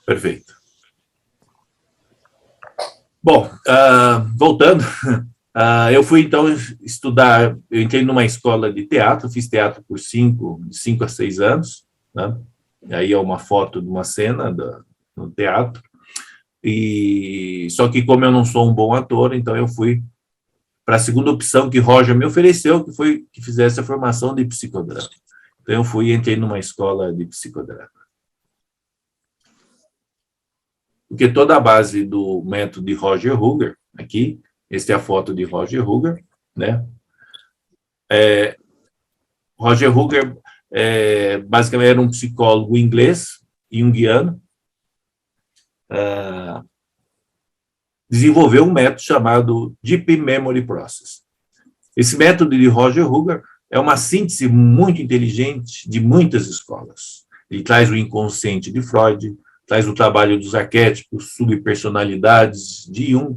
Perfeito. Bom, voltando, eu fui, então, estudar, eu entrei numa escola de teatro, fiz teatro por de 5 a 6 anos, né? Aí é uma foto de uma cena no teatro, só que como eu não sou um bom ator, então eu fui para a segunda opção que Roger me ofereceu, que foi que fizesse a formação de psicodrama. Então eu entrei numa escola de psicodrama. Porque toda a base do método de Roger Huger, aqui, esta é a foto de Roger Huger, né? Roger Huger, basicamente, era um psicólogo inglês, junguiano, desenvolveu um método chamado Deep Memory Process. Esse método de Roger Huger é uma síntese muito inteligente de muitas escolas. Ele traz o inconsciente de Freud, traz o trabalho dos arquétipos, subpersonalidades de Jung,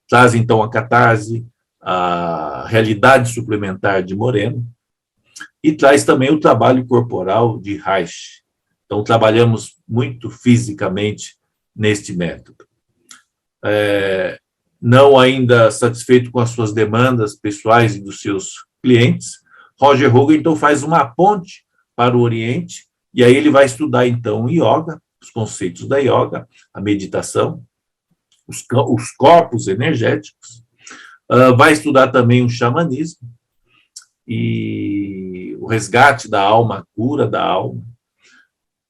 traz, então, a catarse, a realidade suplementar de Moreno, e traz também o trabalho corporal de Reich. Então, trabalhamos muito fisicamente neste método. Não ainda satisfeito com as suas demandas pessoais e dos seus clientes, Roger Huger, então, faz uma ponte para o Oriente, e aí ele vai estudar, então, o yoga, os conceitos da yoga, a meditação, os corpos energéticos, vai estudar também o xamanismo, e o resgate da alma, a cura da alma.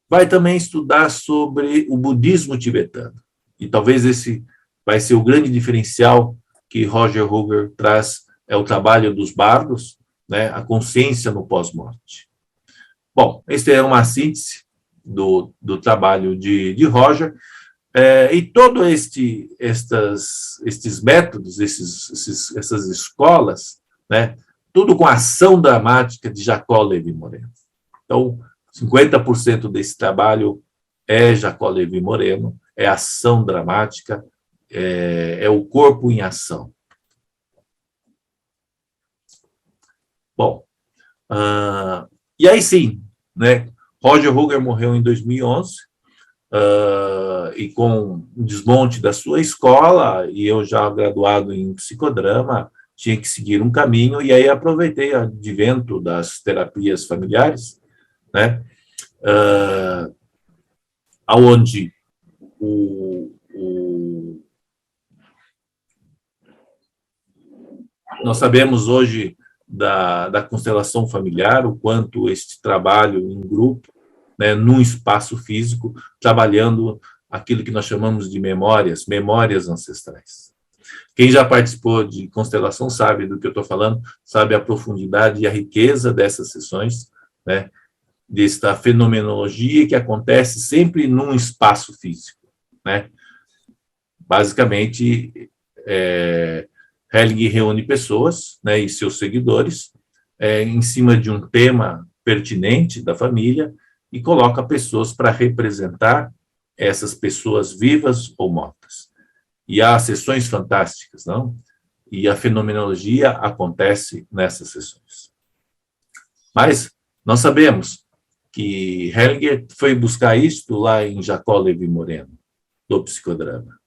Vai também estudar sobre o budismo tibetano. E talvez esse vai ser o grande diferencial que Roger Huger traz, é o trabalho dos bardos, né, a consciência no pós-morte. Bom, essa é uma síntese do trabalho de Roger, e todos estes métodos, essas escolas, né, tudo com a ação dramática de Jacó Levi Moreno. Então, 50% desse trabalho é Jacó Levi Moreno, é ação dramática, é o corpo em ação. Bom, e aí sim, né, Roger Huger morreu em 2011, e com o desmonte da sua escola, e eu já graduado em psicodrama, tinha que seguir um caminho, e aí aproveitei o advento das terapias familiares, né, aonde nós sabemos hoje da constelação familiar, o quanto este trabalho em grupo, né, num espaço físico, trabalhando aquilo que nós chamamos de memórias ancestrais. Quem já participou de constelação sabe do que eu estou falando, sabe a profundidade e a riqueza dessas sessões, né, desta fenomenologia que acontece sempre num espaço físico, né? Basicamente, Helling reúne pessoas, né, e seus seguidores, em cima de um tema pertinente da família, e coloca pessoas para representar essas pessoas vivas ou mortas. E há sessões fantásticas, não? E a fenomenologia acontece nessas sessões. Mas nós sabemos que Hellinger foi buscar isto lá em Jacó Levi Moreno, do psicodrama.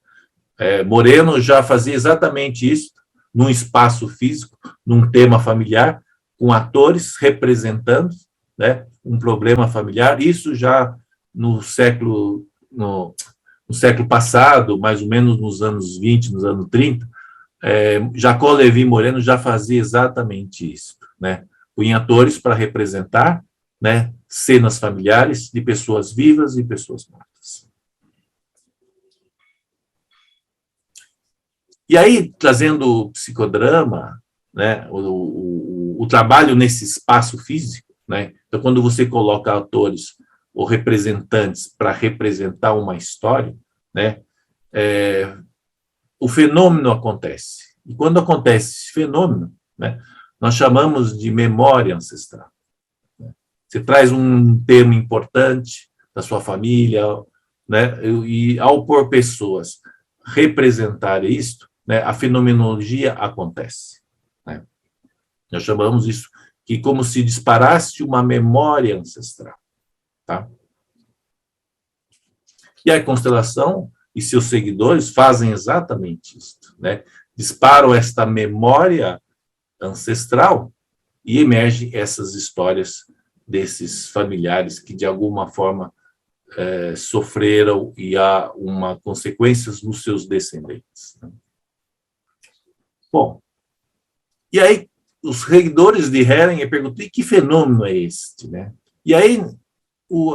Moreno já fazia exatamente isso, num espaço físico, num tema familiar, com atores representando, né, um problema familiar, isso já no século passado, mais ou menos nos anos 20, nos anos 30, Jacó Levi Moreno já fazia exatamente isso, né, punha atores para representar, né, cenas familiares de pessoas vivas e pessoas mortas. E aí, trazendo o psicodrama, né, o trabalho nesse espaço físico, né, então, quando você coloca atores ou representantes para representar uma história, né, o fenômeno acontece. E quando acontece esse fenômeno, né, nós chamamos de memória ancestral. Você traz um termo importante da sua família, né, e ao pôr pessoas representar isto, né, a fenomenologia acontece, né? Nós chamamos isso que como se disparasse uma memória ancestral, tá? E a constelação e seus seguidores fazem exatamente isso, né? Disparam esta memória ancestral e emergem essas histórias desses familiares que, de alguma forma, sofreram e há uma consequências nos seus descendentes. Bom, e aí os seguidores de Hering perguntam, e que fenômeno é este, né? E aí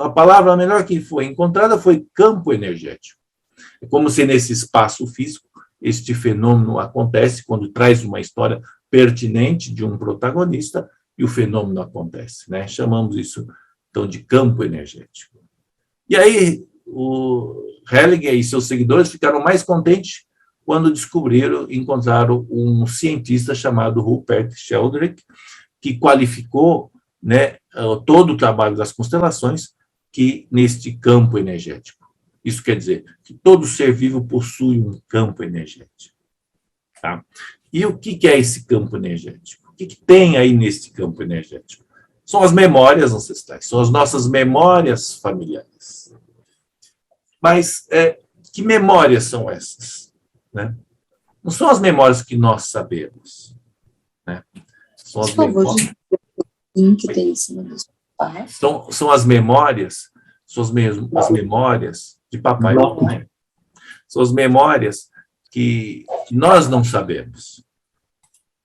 a palavra melhor que foi encontrada foi campo energético. É como se nesse espaço físico este fenômeno acontece quando traz uma história pertinente de um protagonista e o fenômeno acontece, né? Chamamos isso então de campo energético. E aí o Hellinger e seus seguidores ficaram mais contentes quando encontraram um cientista chamado Rupert Sheldrake, que qualificou, né, todo o trabalho das constelações que neste campo energético. Isso quer dizer que todo ser vivo possui um campo energético. Tá? E o que é esse campo energético? O que tem aí nesse campo energético? São as memórias ancestrais, são as nossas memórias familiares. Mas que memórias são essas? Né? Não são as memórias que nós sabemos. Né? São as memórias que tem em cima dos pais. São as memórias, as memórias de papai e mamãe. São as memórias que nós não sabemos.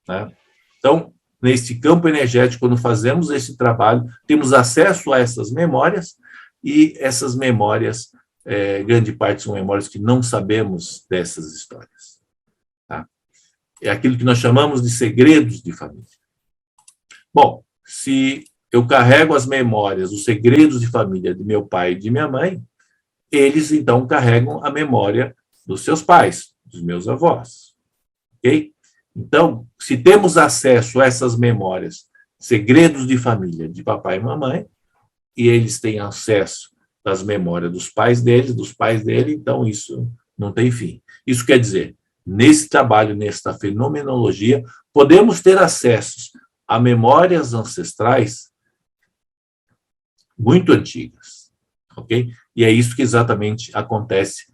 Né? Então, nesse campo energético, quando fazemos esse trabalho, temos acesso a essas memórias, e essas memórias, grande parte são memórias que não sabemos dessas histórias. Tá? É aquilo que nós chamamos de segredos de família. Bom, se eu carrego as memórias, os segredos de família de meu pai e de minha mãe, eles, então, carregam a memória dos seus pais, dos meus avós. Ok? Então, se temos acesso a essas memórias, segredos de família de papai e mamãe, e eles têm acesso às memórias dos pais dele, então isso não tem fim. Isso quer dizer, nesse trabalho, nesta fenomenologia, podemos ter acessos a memórias ancestrais muito antigas, ok? E é isso que exatamente acontece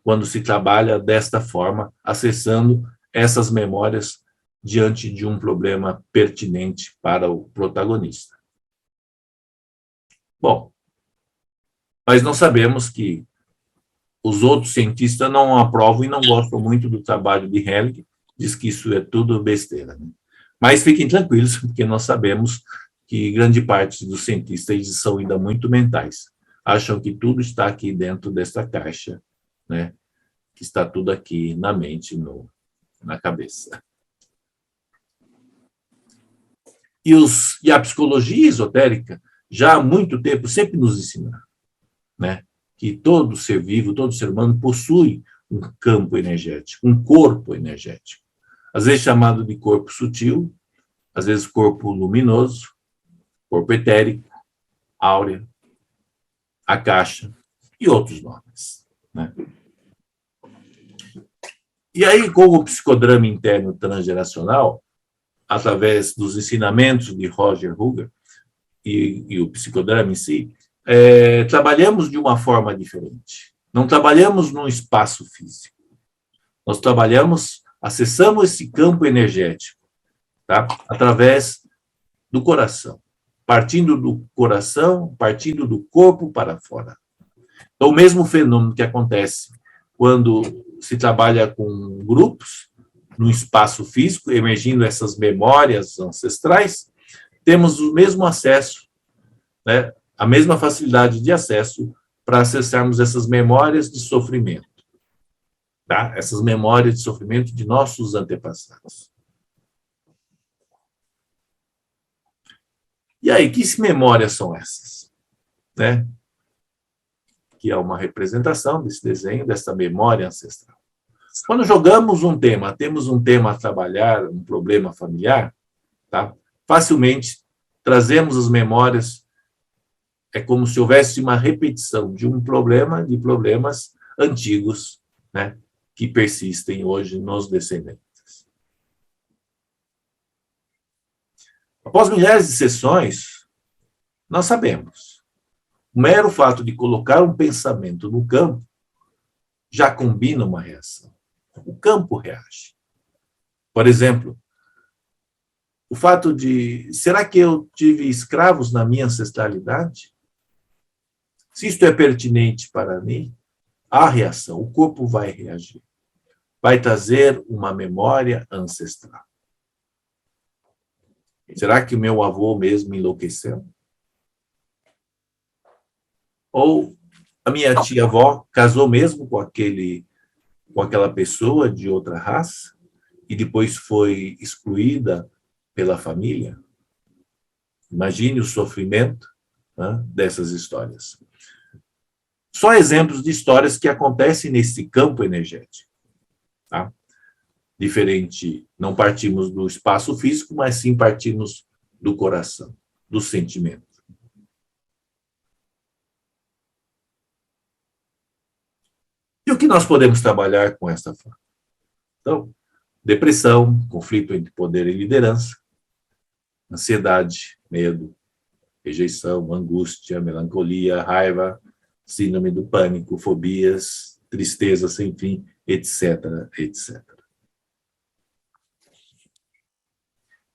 quando se trabalha desta forma, acessando essas memórias diante de um problema pertinente para o protagonista. Bom, mas nós sabemos que os outros cientistas não aprovam e não gostam muito do trabalho de Hellinger, diz que isso é tudo besteira. Né? Mas fiquem tranquilos, porque nós sabemos que grande parte dos cientistas são ainda muito mentais. Acham que tudo está aqui dentro dessa caixa, né? Que está tudo aqui na mente, na cabeça. E a psicologia esotérica, já há muito tempo, sempre nos ensina, né? Que todo ser vivo, todo ser humano possui um campo energético, um corpo energético. Às vezes chamado de corpo sutil, às vezes corpo luminoso, corpo etérico, áurea, a caixa e outros nomes. Né? E aí, com o psicodrama interno transgeracional, através dos ensinamentos de Roger Huger e o psicodrama em si, trabalhamos de uma forma diferente. Não trabalhamos num espaço físico. Nós acessamos esse campo energético, tá? Através do coração. Partindo do coração, partindo do corpo para fora. Então, o mesmo fenômeno que acontece quando se trabalha com grupos, no espaço físico, emergindo essas memórias ancestrais, temos o mesmo acesso, né, a mesma facilidade de acesso para acessarmos essas memórias de sofrimento. Tá? Essas memórias de sofrimento de nossos antepassados. E aí, que memórias são essas? Né? Que é uma representação desse desenho, dessa memória ancestral. Quando jogamos um tema, temos um tema a trabalhar, um problema familiar, tá? Facilmente trazemos as memórias, é como se houvesse uma repetição de um problema, de problemas antigos, né? Que persistem hoje nos descendentes. Após milhares de sessões, nós sabemos. O mero fato de colocar um pensamento no campo já combina uma reação. O campo reage. Por exemplo, o fato de, será que eu tive escravos na minha ancestralidade? Se isto é pertinente para mim, há reação, o corpo vai reagir. Vai trazer uma memória ancestral. Será que o meu avô mesmo enlouqueceu? Ou a minha tia-avó casou mesmo com aquela pessoa de outra raça e depois foi excluída pela família? Imagine o sofrimento, né, dessas histórias. Só exemplos de histórias que acontecem nesse campo energético. Tá? Diferente, não partimos do espaço físico, mas sim partimos do coração, do sentimento. E o que nós podemos trabalhar com essa forma? Então, depressão, conflito entre poder e liderança, ansiedade, medo, rejeição, angústia, melancolia, raiva, síndrome do pânico, fobias, tristeza sem fim, etc., etc.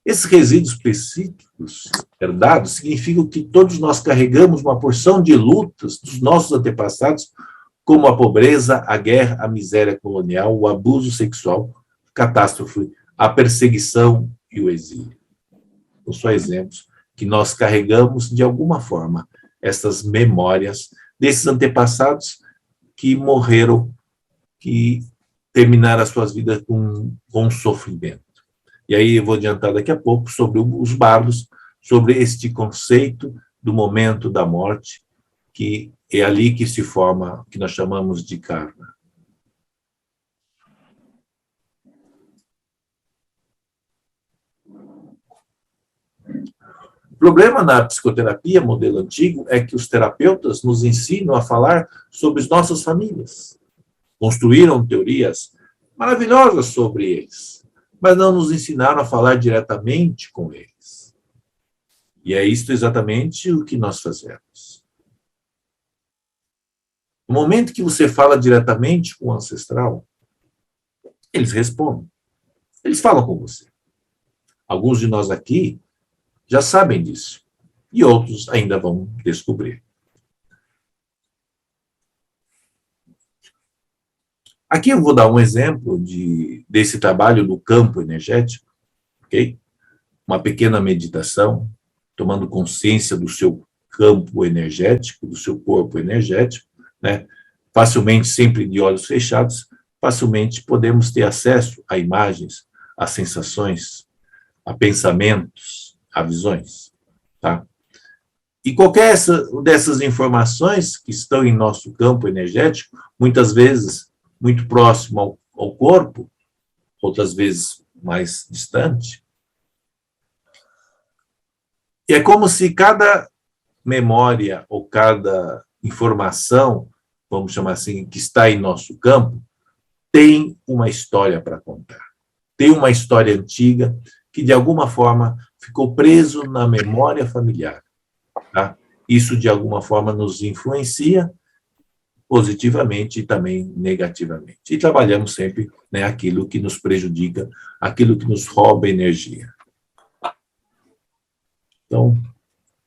Esses resíduos psíquicos herdados significam que todos nós carregamos uma porção de lutas dos nossos antepassados, como a pobreza, a guerra, a miséria colonial, o abuso sexual, a catástrofe, a perseguição e o exílio. São só exemplos que nós carregamos, de alguma forma, essas memórias desses antepassados que morreram, que terminaram as suas vidas com sofrimento. E aí eu vou adiantar daqui a pouco sobre os bardos, sobre este conceito do momento da morte, que é ali que se forma o que nós chamamos de karma. O problema na psicoterapia, modelo antigo, é que os terapeutas nos ensinam a falar sobre as nossas famílias. Construíram teorias maravilhosas sobre eles, mas não nos ensinaram a falar diretamente com eles. E é isto exatamente o que nós fazemos. No momento que você fala diretamente com o ancestral, eles respondem. Eles falam com você. Alguns de nós aqui já sabem disso. E outros ainda vão descobrir. Aqui eu vou dar um exemplo desse trabalho do campo energético, ok? Uma pequena meditação, tomando consciência do seu campo energético, do seu corpo energético, né? Facilmente, sempre de olhos fechados, facilmente podemos ter acesso a imagens, a sensações, a pensamentos, a visões, tá? E qualquer dessas informações que estão em nosso campo energético, muitas vezes muito próximo ao corpo, outras vezes mais distante, e é como se cada memória ou cada informação, vamos chamar assim, que está em nosso campo, tem uma história para contar. Tem uma história antiga que, de alguma forma, ficou preso na memória familiar. Tá? Isso, de alguma forma, nos influencia positivamente e também negativamente. E trabalhamos sempre, né, aquilo que nos prejudica, aquilo que nos rouba energia. Então,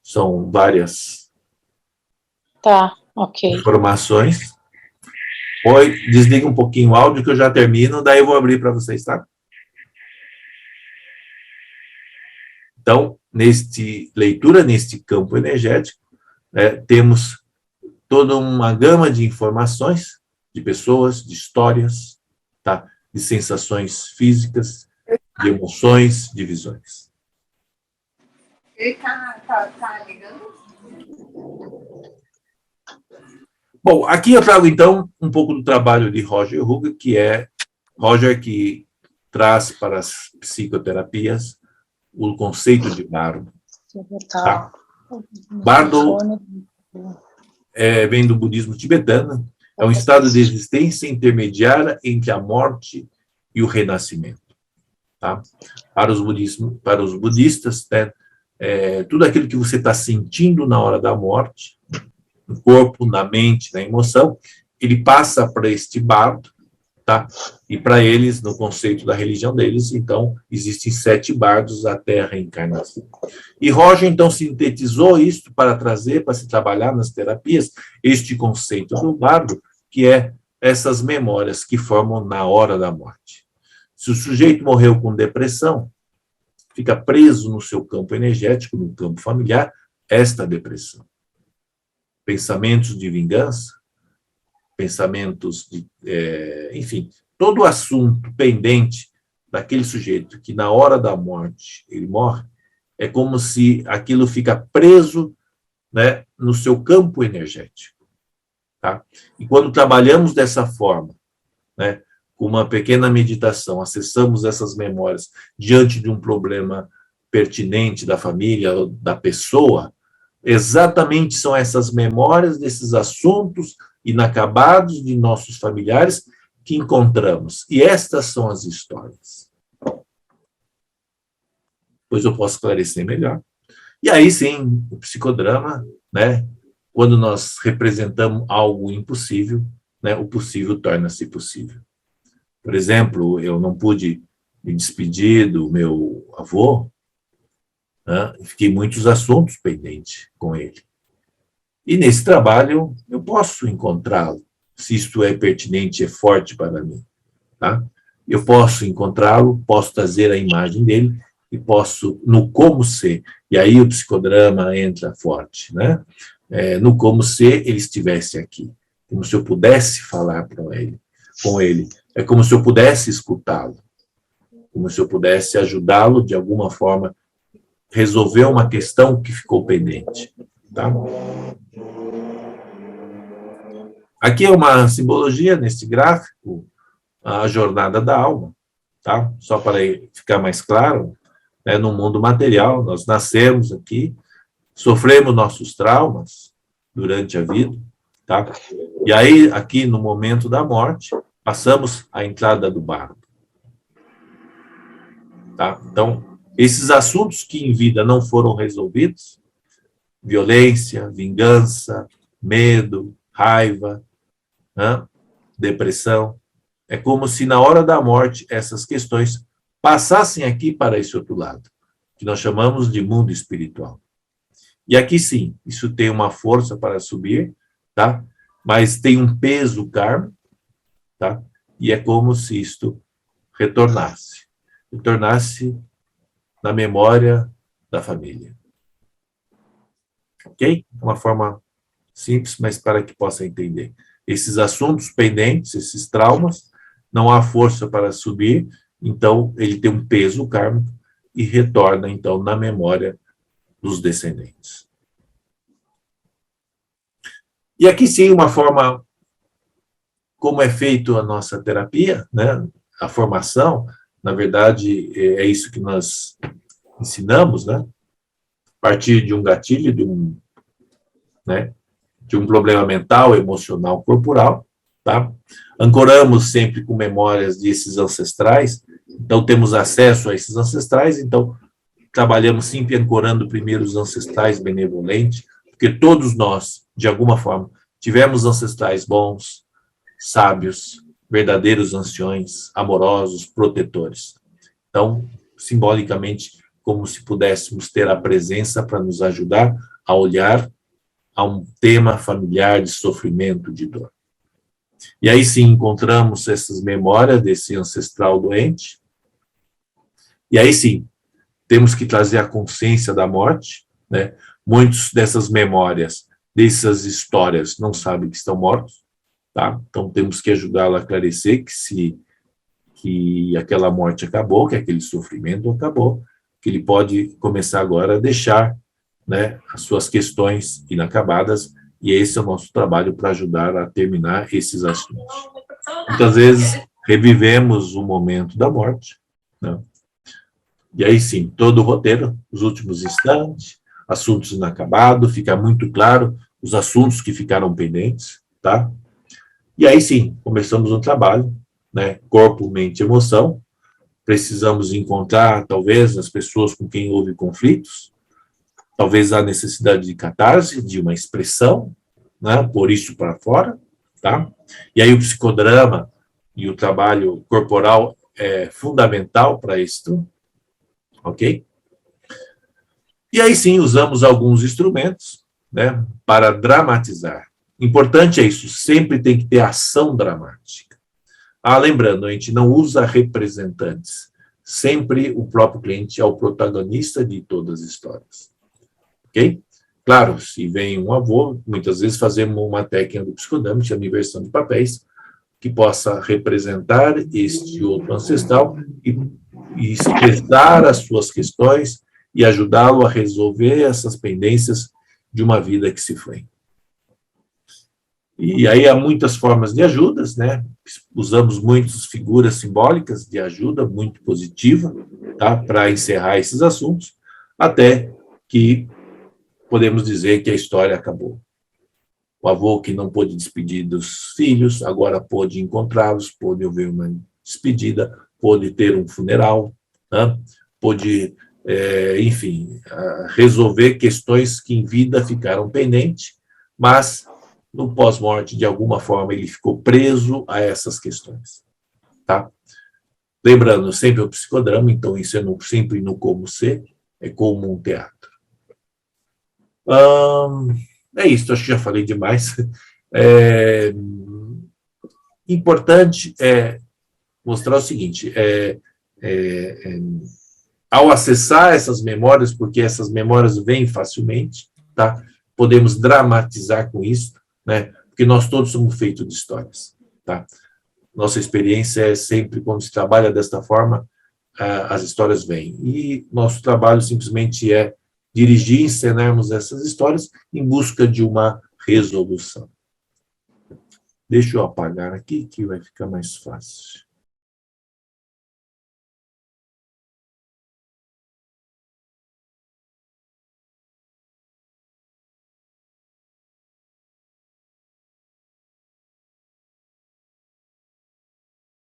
são várias informações. Oi, desliga um pouquinho o áudio que eu já termino, daí eu vou abrir para vocês, tá? Então, leitura neste campo energético, temos toda uma gama de informações, de pessoas, de histórias, tá? De sensações físicas, de emoções, de visões. Ele tá ligando? Bom, aqui eu trago, então, um pouco do trabalho de Roger Hugo, que traz para as psicoterapias o conceito de bardo. Tá? Bardo vem do budismo tibetano, é um estado de existência intermediária entre a morte e o renascimento. Tá? Para os budistas, né, tudo aquilo que você está sentindo na hora da morte, no corpo, na mente, na emoção, ele passa para este bardo, tá? E para eles, no conceito da religião deles, então, existem 7 bardos até a reencarnação. E Roger, então, sintetizou isso para trazer, para se trabalhar nas terapias, este conceito do bardo, que é essas memórias que formam na hora da morte. Se o sujeito morreu com depressão, fica preso no seu campo energético, no campo familiar, esta depressão. Pensamentos de vingança, pensamentos de, enfim, todo o assunto pendente daquele sujeito que na hora da morte ele morre, é como se aquilo fica preso, né, no seu campo energético. Tá? E quando trabalhamos dessa forma, né, com uma pequena meditação, acessamos essas memórias diante de um problema pertinente da família, da pessoa, exatamente são essas memórias desses assuntos inacabados de nossos familiares que encontramos. E estas são as histórias. Pois eu posso esclarecer melhor. E aí sim, o psicodrama, né, quando nós representamos algo impossível, né, o possível torna-se possível. Por exemplo, eu não pude me despedir do meu avô, né, fiquei muitos assuntos pendentes com ele. E nesse trabalho eu posso encontrá-lo, se isto é pertinente, é forte para mim. Tá? Eu posso encontrá-lo, posso trazer a imagem dele e posso, no como ser, e aí o psicodrama entra forte, né? No como se ele estivesse aqui, como se eu pudesse falar com ele, é como se eu pudesse escutá-lo, como se eu pudesse ajudá-lo de alguma forma, resolver uma questão que ficou pendente. Tá? Aqui é uma simbologia, nesse gráfico, a jornada da alma, tá? Só para ficar mais claro, né, no mundo material, nós nascemos aqui, sofremos nossos traumas durante a vida, tá? E aí, aqui no momento da morte, passamos a entrada do bardo. Tá? Então, esses assuntos que em vida não foram resolvidos, violência, vingança, medo, raiva, né, depressão, é como se na hora da morte essas questões passassem aqui para esse outro lado, que nós chamamos de mundo espiritual. E aqui sim, isso tem uma força para subir, tá? Mas tem um peso kármico, tá? E é como se isto retornasse na memória da família. Ok? Uma forma simples, mas para que possa entender. Esses assuntos pendentes, esses traumas, não há força para subir, então ele tem um peso kármico e retorna, então, na memória dos descendentes. E aqui sim, uma forma, como é feito a nossa terapia, né? A formação, na verdade, é isso que nós ensinamos, né? A partir de um gatilho, de um problema mental, emocional, corporal, tá? Ancoramos sempre com memórias desses ancestrais, então temos acesso a esses ancestrais, então trabalhamos sempre ancorando primeiro os ancestrais benevolentes, porque todos nós, de alguma forma, tivemos ancestrais bons, sábios, verdadeiros anciões, amorosos, protetores. Então, simbolicamente, como se pudéssemos ter a presença para nos ajudar a olhar a um tema familiar de sofrimento, de dor. E aí sim encontramos essas memórias desse ancestral doente, e aí sim temos que trazer a consciência da morte, né? Muitas dessas memórias, dessas histórias, não sabem que estão mortos, tá? Então temos que ajudá-lo a esclarecer que aquela morte acabou, que aquele sofrimento acabou, que ele pode começar agora a deixar, né, as suas questões inacabadas, e esse é o nosso trabalho para ajudar a terminar esses assuntos. Muitas vezes revivemos o momento da morte, né? E aí sim, todo o roteiro, os últimos instantes, assuntos inacabados, fica muito claro os assuntos que ficaram pendentes, tá? E aí sim, começamos um trabalho, né? Corpo, mente, emoção. Precisamos encontrar, talvez, as pessoas com quem houve conflitos, talvez a necessidade de catarse, de uma expressão, né? Por isso para fora, tá? E aí o psicodrama e o trabalho corporal é fundamental para isso, ok? E aí sim, usamos alguns instrumentos, né, para dramatizar. Importante é isso, sempre tem que ter ação dramática. Lembrando, a gente não usa representantes. Sempre o próprio cliente é o protagonista de todas as histórias. Ok? Claro, se vem um avô, muitas vezes fazemos uma técnica do psicodrama, chama inversão de papéis, que possa representar este outro ancestral e expressar as suas questões e ajudá-lo a resolver essas pendências de uma vida que se foi. E aí há muitas formas de ajudas, né? Usamos muitas figuras simbólicas de ajuda, muito positiva, tá? Para encerrar esses assuntos, até que podemos dizer que a história acabou. O avô que não pôde despedir dos filhos, agora pôde encontrá-los, pôde haver uma despedida, pôde ter um funeral, né? Pôde, enfim, resolver questões que em vida ficaram pendentes, mas no pós-morte, de alguma forma, ele ficou preso a essas questões. Tá? Lembrando, sempre o psicodrama, então isso é sempre no como ser, é como um teatro. É isso, acho que já falei demais. Importante é mostrar o seguinte, ao acessar essas memórias, porque essas memórias vêm facilmente, tá? Podemos dramatizar com isso, né? Porque nós todos somos feitos de histórias, tá? Nossa experiência é sempre, quando se trabalha desta forma, as histórias vêm. E nosso trabalho simplesmente é dirigir e encenarmos essas histórias em busca de uma resolução. Deixa eu apagar aqui, que vai ficar mais fácil.